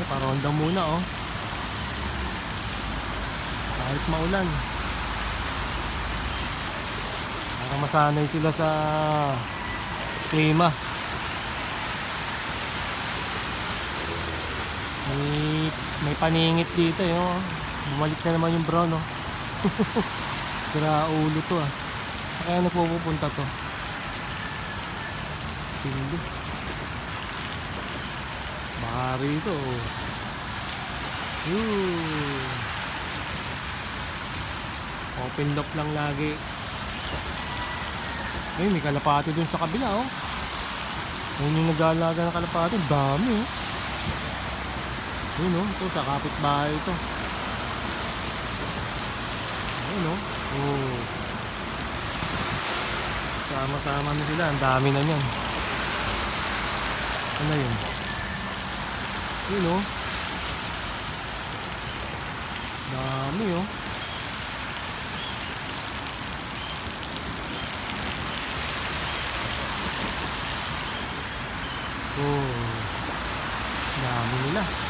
Paronda muna oh. Kahit maulan. Para masanay sila sa klima. May paningit dito eh oh. Bumalik na naman yung brown oh. Sira ulo to ah. Kaya nagpupunta to. Hindi. Baka rito oh. Open lock lang lagi. Ay, may kalapati dun sa kabila oh. Ayun yung nag-aalaga ng kalapati. Dami oh. Ayun oh, ito sa kapitbahay ito. Ayun oh. Oh. Sama-sama na sila, ang dami na niyan. Ano yun? Yun oh. Dami oh. Oh. Dami nila.